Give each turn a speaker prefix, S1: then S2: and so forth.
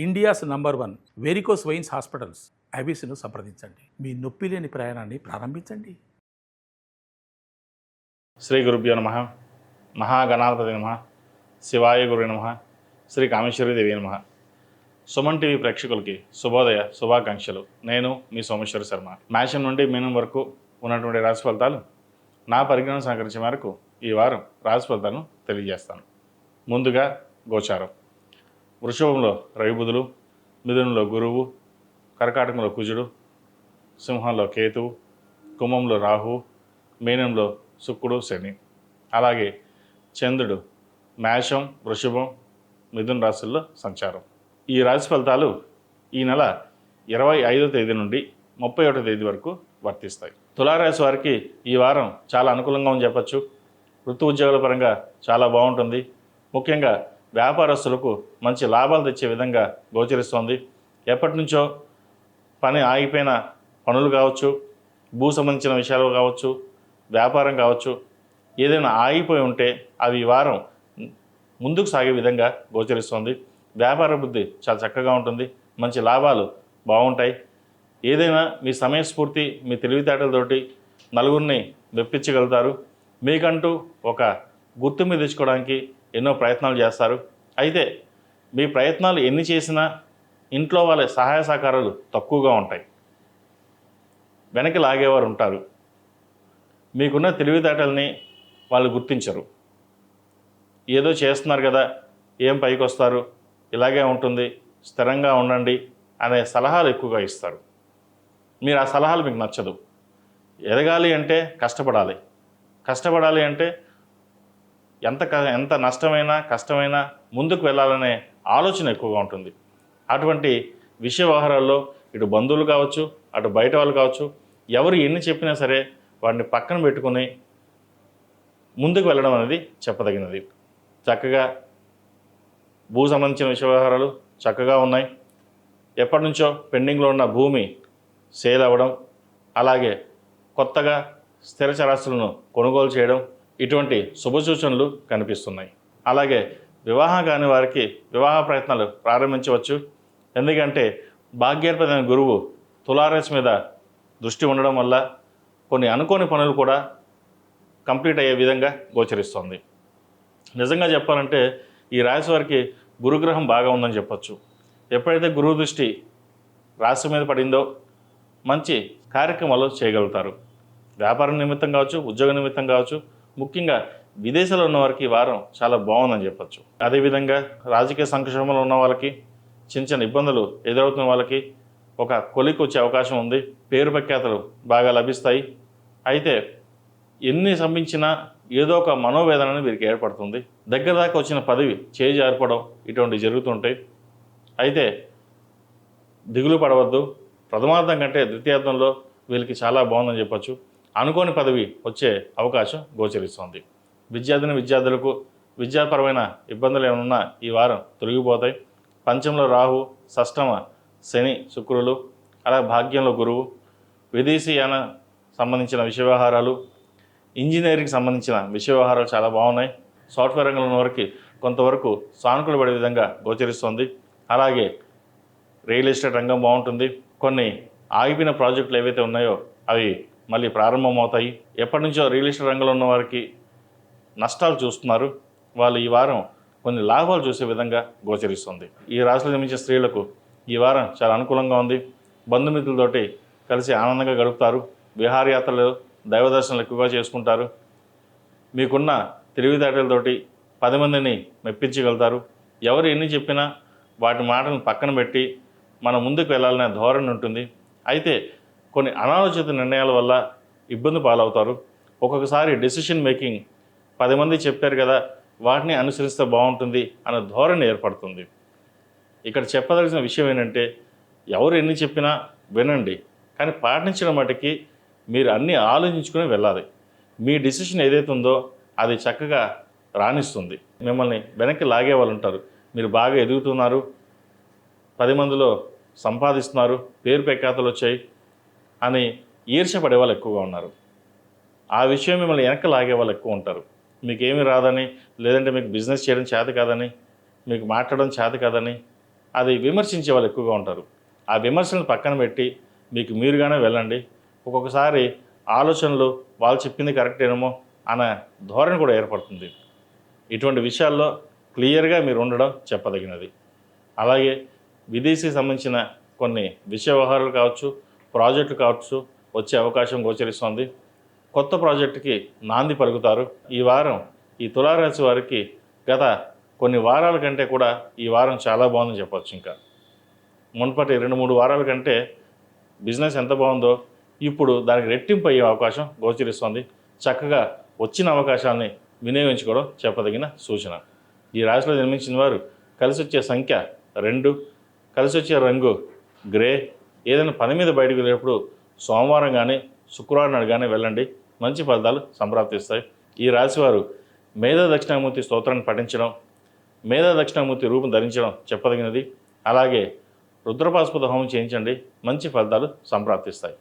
S1: India's number 1 varicose veins hospitals ఐబీసీను సంప్రదించండి. మీ నొప్పి లేని ప్రయాణాన్ని ప్రారంభించండి.
S2: శ్రీ గురుభ్యో నమః. మహాగణాధిపతి నమః. శివాయ గురు నమః. శ్రీ కామేశ్వరి దేవి నమః. సుమన్ టీవీ ప్రేక్షకులకి శుభోదయ శుభాకాంక్షలు. నేను మీ సోమేశ్వర శర్మ. మేషం నుండి మీనం వరకు ఉన్నటువంటి రాశి ఫలితాలు నా పరిజ్ఞానం సహకరించే మేరకు ఈ వారం రాశి ఫలితాలను తెలియజేస్తాను. ముందుగా గోచారం. వృషభంలో రవి బుధులు, మిథునంలో గురువు, కర్కాటకంలో కుజుడు, సింహంలో కేతువు, కుంభంలో రాహువు, మీనంలో శుక్రుడు శని. అలాగే చంద్రుడు మేషం, వృషభం, మిథున రాశుల్లో సంచారం. ఈ రాశి ఫలితాలు ఈ నెల 25వ తేదీ నుండి 31వ తేదీ వరకు వర్తిస్తాయి. తులారాశి వారికి ఈ వారం చాలా అనుకూలంగా అని చెప్పచ్చు. వృత్తి ఉద్యోగాల పరంగా చాలా బాగుంటుంది. ముఖ్యంగా వ్యాపారస్తులకు మంచి లాభాలు తెచ్చే విధంగా గోచరిస్తోంది. ఎప్పటి నుంచో పని ఆగిపోయిన పనులు కావచ్చు, భూ సంబంధించిన విషయాలు కావచ్చు, వ్యాపారం కావచ్చు, ఏదైనా ఆగిపోయి ఉంటే అవి ఈ వారం ముందుకు సాగే విధంగా గోచరిస్తోంది. వ్యాపార బుద్ధి చాలా చక్కగా ఉంటుంది. మంచి లాభాలు బాగుంటాయి. ఏదైనా మీ సమయస్ఫూర్తి, మీ తెలివితేటలతోటి నలుగురిని మెప్పించగలుగుతారు. మీకంటూ ఒక గుర్తింపు తెచ్చుకోవడానికి ఎన్నో ప్రయత్నాలు చేస్తారు. అయితే మీ ప్రయత్నాలు ఎన్ని చేసినా ఇంట్లో వాళ్ళ సహాయ సహకారాలు తక్కువగా ఉంటాయి. వెనక్కి లాగేవారు ఉంటారు. మీకున్న తెలివితేటల్ని వాళ్ళు గుర్తించరు. ఏదో చేస్తున్నారు కదా, ఏం పైకి వస్తారు, ఇలాగే ఉంటుంది, స్థిరంగా ఉండండి అనే సలహాలు ఎక్కువగా ఇస్తారు. మీరు ఆ సలహాలు మీకు నచ్చదు. ఎదగాలి అంటే కష్టపడాలి. కష్టపడాలి అంటే ఎంత నష్టమైనా కష్టమైనా ముందుకు వెళ్ళాలనే ఆలోచన ఎక్కువగా ఉంటుంది. అటువంటి విషయ వ్యవహారాల్లో ఇటు బంధువులు కావచ్చు, అటు బయట వాళ్ళు కావచ్చు, ఎవరు ఎన్ని చెప్పినా సరే వాటిని పక్కన పెట్టుకుని ముందుకు వెళ్ళడం అనేది చెప్పదగినది. చక్కగా భూ సంబంధించిన విషయ వ్యవహారాలు చక్కగా ఉన్నాయి. ఎప్పటి నుంచో పెండింగ్లో ఉన్న భూమి సేల్ అవ్వడం, అలాగే కొత్తగా స్థిర చరాస్తులను కొనుగోలు చేయడం, ఇటువంటి శుభసూచనలు కనిపిస్తున్నాయి. అలాగే వివాహం కాని వారికి వివాహ ప్రయత్నాలు ప్రారంభించవచ్చు. ఎందుకంటే భాగ్యాధిపతి గురువు తులారాశి మీద దృష్టి ఉండడం వల్ల కొన్ని అనుకోని పనులు కూడా కంప్లీట్ అయ్యే విధంగా గోచరిస్తుంది. నిజంగా చెప్పాలంటే ఈ రాశి వారికి గురుగ్రహం బాగా ఉందని చెప్పచ్చు. ఎప్పుడైతే గురువు దృష్టి రాశి మీద పడిందో మంచి కార్యక్రమాలు చేయగలుగుతారు. వ్యాపారం నిమిత్తం కావచ్చు, ఉద్యోగ నిమిత్తం కావచ్చు, ముఖ్యంగా విదేశాల్లో ఉన్న వారికి ఈ వారం చాలా బాగుందని చెప్పచ్చు. అదేవిధంగా రాజకీయ సంక్షోభంలో ఉన్న వాళ్ళకి, చిన్న చిన్న ఇబ్బందులు ఎదురవుతున్న వాళ్ళకి ఒక కొలికి వచ్చే అవకాశం ఉంది. పేరు ప్రఖ్యాతలు బాగా లభిస్తాయి. అయితే ఎన్ని సంపించినా ఏదో ఒక మనోవేదన వీరికి ఏర్పడుతుంది. దగ్గర దాకా వచ్చిన పదవి చేయి జారిపోవడం ఇటువంటివి జరుగుతుంటాయి. అయితే దిగులు పడవద్దు. ప్రథమార్థం కంటే ద్వితీయార్థంలో వీళ్ళకి చాలా బాగుందని చెప్పచ్చు. అనుకోని పదవి వచ్చే అవకాశం గోచరిస్తుంది. విద్యార్థులకు విద్యాపరమైన ఇబ్బందులు ఏమన్నా ఈ వారం తొలగిపోతాయి. పంచంలో రాహు, షష్టమ శని, శుక్రులు, అలాగే భాగ్యంలో గురువు, విదేశీయాన సంబంధించిన విషయ వ్యవహారాలు, ఇంజనీరింగ్ సంబంధించిన విషయ వ్యవహారాలు చాలా బాగున్నాయి. సాఫ్ట్వేర్ రంగంలో ఉన్న వారికి కొంతవరకు సానుకూల పడే విధంగా గోచరిస్తుంది. అలాగే రియల్ ఎస్టేట్ రంగం బాగుంటుంది. కొన్ని ఆగిపోయిన ప్రాజెక్టులు ఏవైతే ఉన్నాయో అవి మళ్ళీ ప్రారంభమవుతాయి. ఎప్పటి నుంచో రియల్ ఎస్టేట్ రంగంలో ఉన్న వారికి నష్టాలు చూస్తున్నారు. వాళ్ళు ఈ వారం కొన్ని లాభాలు చూసే విధంగా గోచరిస్తుంది. ఈ రాశిలో జన్మించే స్త్రీలకు ఈ వారం చాలా అనుకూలంగా ఉంది. బంధుమిత్రులతోటి కలిసి ఆనందంగా గడుపుతారు. విహారయాత్రలు, దైవ దర్శనాలు ఎక్కువగా చేసుకుంటారు. మీకున్న తెలివితేటలతోటి 10 మందిని మెప్పించగలుగుతారు. ఎవరు ఎన్ని చెప్పినా వాటి మాటలను పక్కన పెట్టి మనం ముందుకు వెళ్ళాలనే ధోరణి ఉంటుంది. అయితే కొన్ని అనాలోచిత నిర్ణయాల వల్ల ఇబ్బంది పాలవుతారు. ఒక్కొక్కసారి డెసిషన్ మేకింగ్ 10 మంది చెప్పారు కదా, వాటిని అనుసరిస్తే బాగుంటుంది అన్న ధోరణి ఏర్పడుతుంది. ఇక్కడ చెప్పదలసిన విషయం ఏంటంటే ఎవరు ఎన్ని చెప్పినా వినండి, కానీ పాటించడం మటుకి మీరు అన్నీ ఆలోచించుకుని వెళ్ళాలి. మీ డెసిషన్ ఏదైతే ఉందో అది చక్కగా రాణిస్తుంది. మిమ్మల్ని వెనక్కి లాగే వాళ్ళు ఉంటారు. మీరు బాగా ఎదుగుతున్నారు, 10 మందిలో సంపాదిస్తున్నారు, పేరు ప్రఖ్యాతలు వచ్చాయి అని ఈర్ష్యపడే వాళ్ళు ఎక్కువగా ఉన్నారు. ఆ విషయం మిమ్మల్ని వెనక్కి లాగే వాళ్ళు ఎక్కువ ఉంటారు. మీకేమీ రాదని, లేదంటే మీకు బిజినెస్ చేయడం చేత కాదని, మీకు మాట్లాడడం చేత కాదని, అది విమర్శించే వాళ్ళు ఎక్కువగా ఉంటారు. ఆ విమర్శలను పక్కన పెట్టి మీకు మీరుగానే వెళ్ళండి. ఒక్కొక్కసారి ఆలోచనలు వాళ్ళు చెప్పింది కరెక్టేనేమో అనే ధోరణి కూడా ఏర్పడుతుంది. ఇటువంటి విషయాల్లో క్లియర్గా మీరు ఉండడం చెప్పదగినది. అలాగే విదేశీకి సంబంధించిన కొన్ని విషయ వ్యవహారాలు కావచ్చు, ప్రాజెక్టులు కావచ్చు వచ్చే అవకాశం గోచరిస్తోంది. కొత్త ప్రాజెక్టుకి నాంది పలుకుతారు. ఈ వారం ఈ తులారాశి వారికి గత కొన్ని వారాల కంటే కూడా ఈ వారం చాలా బాగుందని చెప్పొచ్చు. ఇంకా మునుపటి 2-3 వారాల కంటే బిజినెస్ ఎంత బాగుందో ఇప్పుడు దానికి రెట్టింపు అయ్యే అవకాశం గోచరిస్తోంది. చక్కగా వచ్చిన అవకాశాలని వినియోగించుకోవడం చెప్పదగిన సూచన. ఈ రాశిలో జన్మించిన వారు కలిసి వచ్చే సంఖ్య 2, కలిసి వచ్చే రంగు గ్రే. ఏదైనా పని మీద బయటకు వెళ్ళేటప్పుడు సోమవారం కానీ శుక్రవారం నాడు కానీ వెళ్ళండి, మంచి ఫలితాలు సంప్రాప్తిస్తాయి. ఈ రాశివారు మేధా దక్షిణామూర్తి స్తోత్రాన్ని పఠించడం, మేధా దక్షిణామూర్తి రూపం ధరించడం చెప్పదగినది. అలాగే రుద్రపాశుపత హోమం చేయించండి, మంచి ఫలితాలు సంప్రాప్తిస్తాయి.